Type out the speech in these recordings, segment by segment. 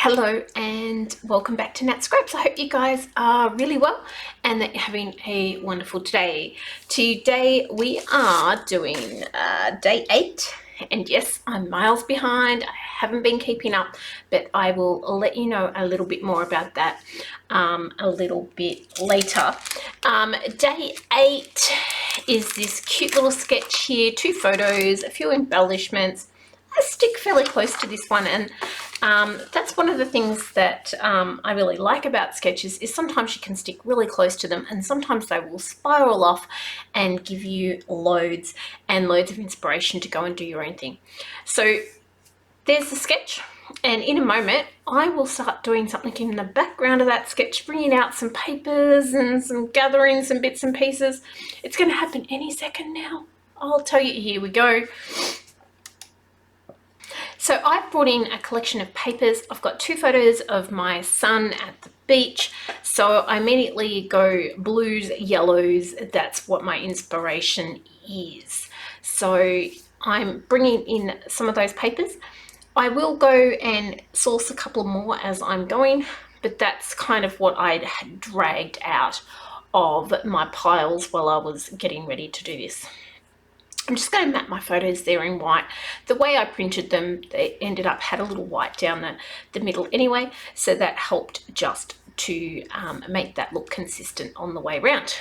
Hello and welcome back to Nat Scraps. I hope you guys are really well and that you're having a wonderful day. Today we are doing day 8, and yes, I'm miles behind. I haven't been keeping up, but I will let you know a little bit more about that a little bit later. Day 8 is this cute little sketch here, 2 photos, a few embellishments. I stick fairly close to this one, and that's one of the things that I really like about sketches is sometimes you can stick really close to them, and sometimes they will spiral off and give you loads and loads of inspiration to go and do your own thing. So there's the sketch, and in a moment I will start doing something in the background of that sketch, bringing out some papers and gathering some bits and pieces. It's going to happen any second now. I'll tell you. Here we go. So I've brought in a collection of papers. I've got 2 photos of my son at the beach. So I immediately go blues, yellows. That's what my inspiration is. So I'm bringing in some of those papers. I will go and source a couple more as I'm going, but that's kind of what I had dragged out of my piles while I was getting ready to do this. I'm just going to map my photos there in white. The way I printed them, they ended up had a little white down the middle anyway, so that helped just to make that look consistent on the way around.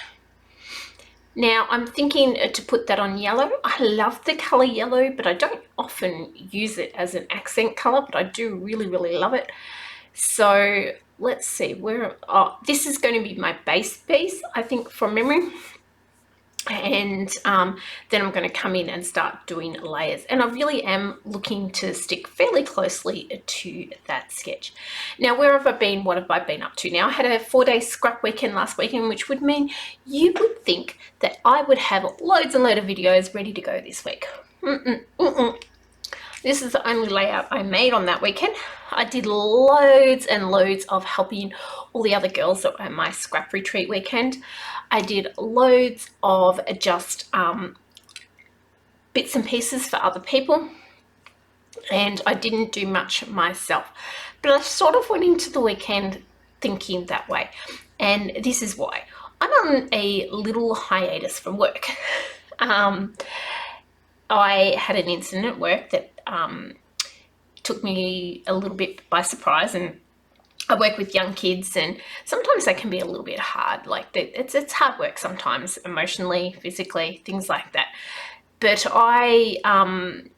Now I'm thinking to put that on yellow. I love the colour yellow, but I don't often use it as an accent colour, but I do really, really love it. So let's see, this is going to be my base piece, I think, from memory. And then I'm going to come in and start doing layers, and I really am looking to stick fairly closely to that sketch. Now, where have I been? What have I been up to? Now, I had a 4-day scrap weekend last weekend, which would mean you would think that I would have loads and loads of videos ready to go this week. This is the only layout I made on that weekend. I did loads and loads of helping all the other girls that were at my scrap retreat weekend. I did loads of just bits and pieces for other people, and I didn't do much myself. But I sort of went into the weekend thinking that way, and this is why. I'm on a little hiatus from work. I had an incident at work that took me a little bit by surprise, and I work with young kids, and sometimes they can be a little bit hard. Like it's hard work sometimes, emotionally, physically, things like that. But I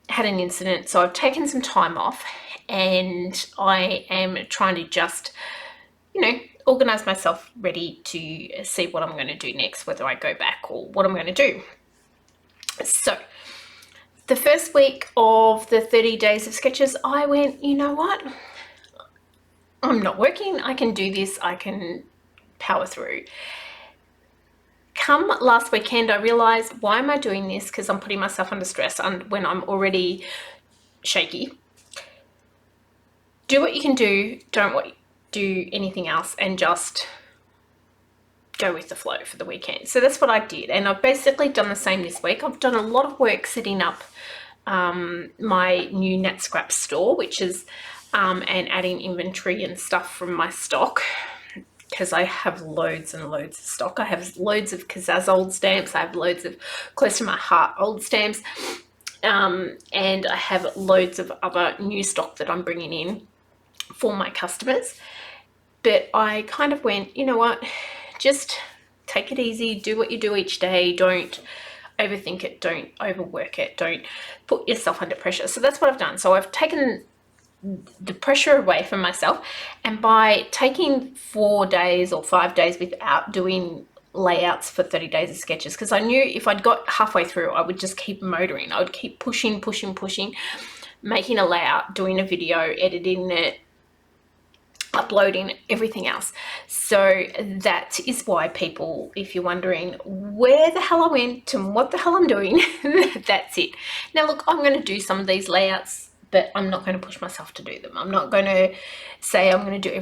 had an incident, so I've taken some time off, and I am trying to just, organize myself ready to see what I'm going to do next, whether I go back or what I'm going to do. So the first week of the 30 days of sketches, I went, you know what? I'm not working. I can do this. I can power through. Come last weekend, I realized, why am I doing this? Because I'm putting myself under stress when I'm already shaky. Do what you can do. Don't do anything else, and just go with the flow for the weekend. So that's what I did, and I've basically done the same this week. I've done a lot of work setting up my new Nat Scraps store, which is and adding inventory and stuff from my stock, because I have loads and loads of stock. I have loads of Kazaz old stamps. I have loads of close to my heart old stamps, and I have loads of other new stock that I'm bringing in for my customers. But I kind of went, you know what, just take it easy, do what you do each day, don't overthink it, don't overwork it, don't put yourself under pressure. So that's what I've done. So I've taken the pressure away from myself, and by taking 4 days or 5 days without doing layouts for 30 days of sketches, because I knew if I'd got halfway through, I would just keep motoring. I would keep pushing, making a layout, doing a video, editing it, uploading, everything else. So that is why, people, if you're wondering where the hell I went and what the hell I'm doing, that's it. Now look, I'm going to do some of these layouts, but I'm not going to push myself to do them. I'm not going to say I'm going to do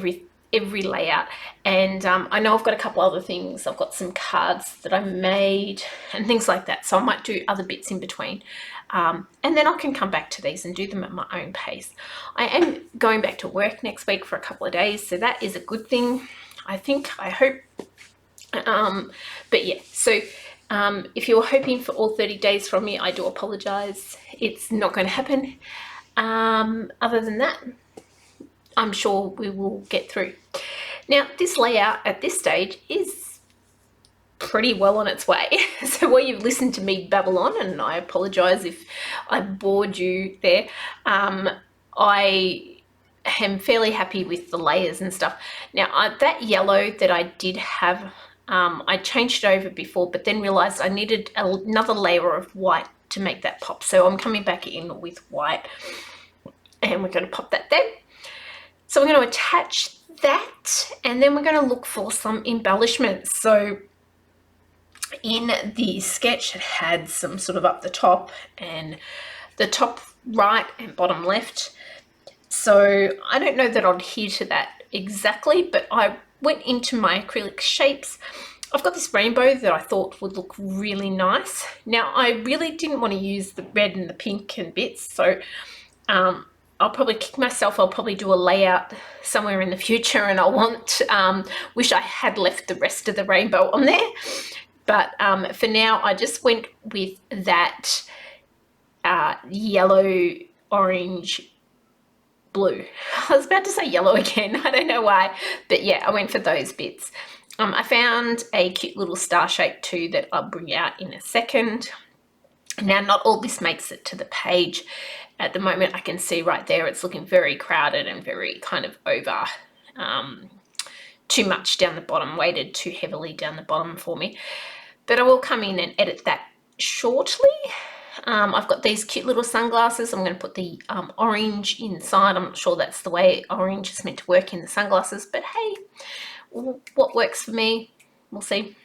every layout. And I know I've got a couple other things. I've got some cards that I made and things like that, so I might do other bits in between, and then I can come back to these and do them at my own pace. I am going back to work next week for a couple of days, so that is a good thing, I hope. But yeah, so if you were hoping for all 30 days from me, I do apologize. It's not going to happen. Other than that, I'm sure we will get through. Now, this layout at this stage is pretty well on its way. So while you've listened to me babble on, and I apologize if I bored you there, I am fairly happy with the layers and stuff. Now, that yellow that I did have, I changed it over before, but then realized I needed another layer of white to make that pop. So I'm coming back in with white, and we're going to pop that there. So we're going to attach that, and then we're going to look for some embellishments. So in the sketch, it had some sort of up the top and the top right and bottom left. So I don't know that I'll adhere to that exactly, but I went into my acrylic shapes. I've got this rainbow that I thought would look really nice. Now, I really didn't want to use the red and the pink and bits, so I'll probably kick myself. I'll probably do a layout somewhere in the future, and wish I had left the rest of the rainbow on there. But for now, I just went with that yellow, orange, blue. I was about to say yellow again. I don't know why, but yeah, I went for those bits. I found a cute little star shape too that I'll bring out in a second. Now, not all this makes it to the page. At the moment, I can see right there, it's looking very crowded and very kind of over, too much down the bottom, weighted too heavily down the bottom for me. But I will come in and edit that shortly. I've got these cute little sunglasses. I'm going to put the orange inside. I'm not sure that's the way orange is meant to work in the sunglasses, but hey, what works for me, we'll see.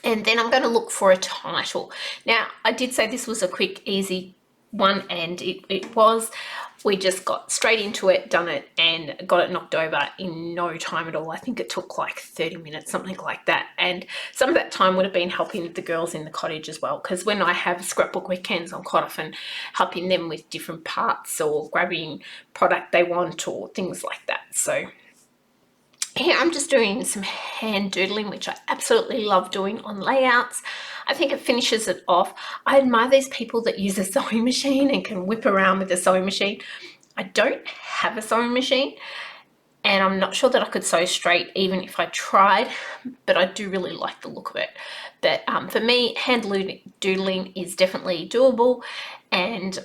And then I'm going to look for a title. Now, I did say this was a quick, easy one, and it was. We just got straight into it, done it, and got it knocked over in no time at all. I think it took like 30 minutes, something like that. And some of that time would have been helping the girls in the cottage as well, because when I have scrapbook weekends, I'm quite often helping them with different parts or grabbing product they want or things like that. So here I'm just doing some hand doodling, which I absolutely love doing on layouts. I think it finishes it off. I admire these people that use a sewing machine and can whip around with a sewing machine. I don't have a sewing machine, and I'm not sure that I could sew straight even if I tried, but I do really like the look of it. But for me, hand doodling is definitely doable, and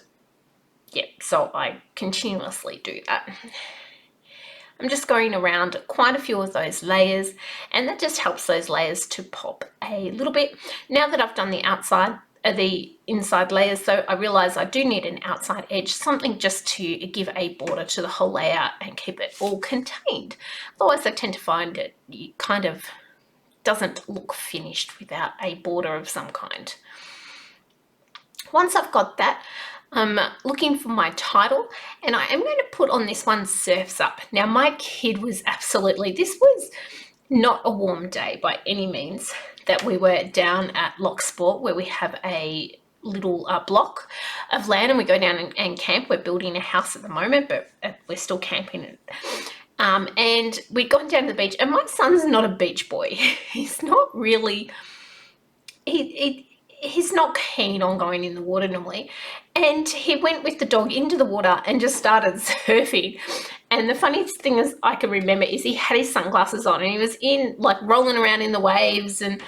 yeah, so I continuously do that. I'm just going around quite a few of those layers, and that just helps those layers to pop a little bit. Now that I've done the inside layers, though, I realize I do need an outside edge, something just to give a border to the whole layout and keep it all contained. Otherwise, I tend to find it kind of doesn't look finished without a border of some kind. Once I've got that, I'm looking for my title, and I am going to put on this one, Surf's Up. Now, my kid was this was not a warm day by any means, that we were down at Loch Sport, where we have a little block of land, and we go down and camp. We're building a house at the moment, but we're still camping. And we'd gone down to the beach, and my son's not a beach boy. He's not really... He's not keen on going in the water normally, and he went with the dog into the water and just started surfing. And the funniest thing is I can remember is he had his sunglasses on, and he was rolling around in the waves and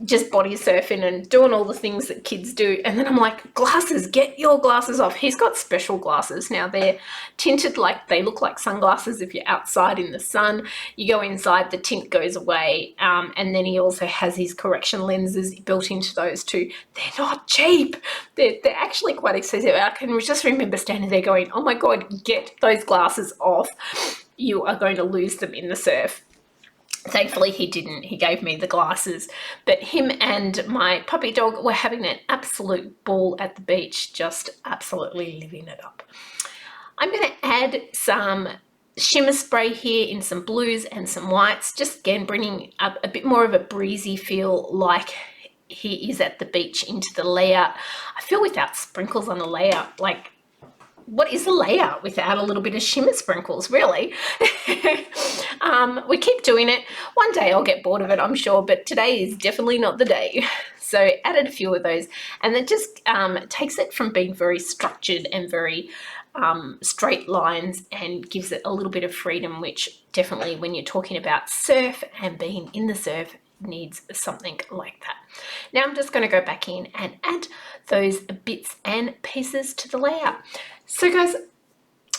just body surfing and doing all the things that kids do. And then I'm like, glasses, get your glasses off. He's got special glasses. Now, they're tinted, they look like sunglasses if you're outside in the sun. You go inside, the tint goes away, and then he also has his correction lenses built into those too. They're not cheap. They're actually quite expensive. I can just remember standing there going, oh my God, get those glasses off. You are going to lose them in the surf. Thankfully, he didn't. He gave me the glasses. But him and my puppy dog were having an absolute ball at the beach, just absolutely living it up. I'm going to add some shimmer spray here in some blues and some whites, just again bringing up a bit more of a breezy feel, like he is at the beach, into the layout. I feel without sprinkles on the layout, like, what is a layout without a little bit of shimmer sprinkles, really? We keep doing it. One day I'll get bored of it, I'm sure, but today is definitely not the day. So added a few of those, and that just takes it from being very structured and very straight lines, and gives it a little bit of freedom, which definitely, when you're talking about surf and being in the surf, needs something like that. Now I'm just going to go back in and add those bits and pieces to the layout. So guys,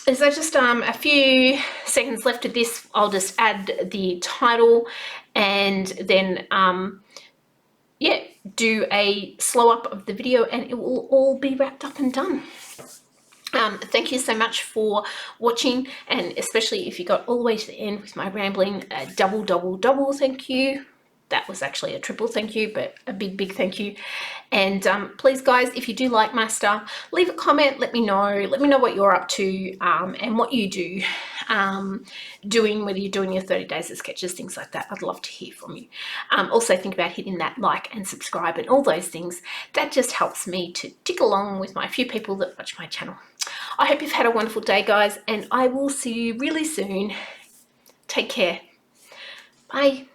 there's just a few seconds left of this. I'll just add the title, and then yeah, do a slow up of the video, and it will all be wrapped up and done. Thank you so much for watching, and especially if you got all the way to the end with my rambling, double thank you. That was actually a triple thank you, but a big thank you. And please guys, if you do like my stuff, leave a comment, let me know what you're up to, and what you do, doing, whether you're doing your 30 days of sketches, things like that. I'd love to hear from you. Also think about hitting that like and subscribe and all those things. That just helps me to tick along with my few people that watch my channel. I hope you've had a wonderful day, guys, and I will see you really soon. Take care. Bye.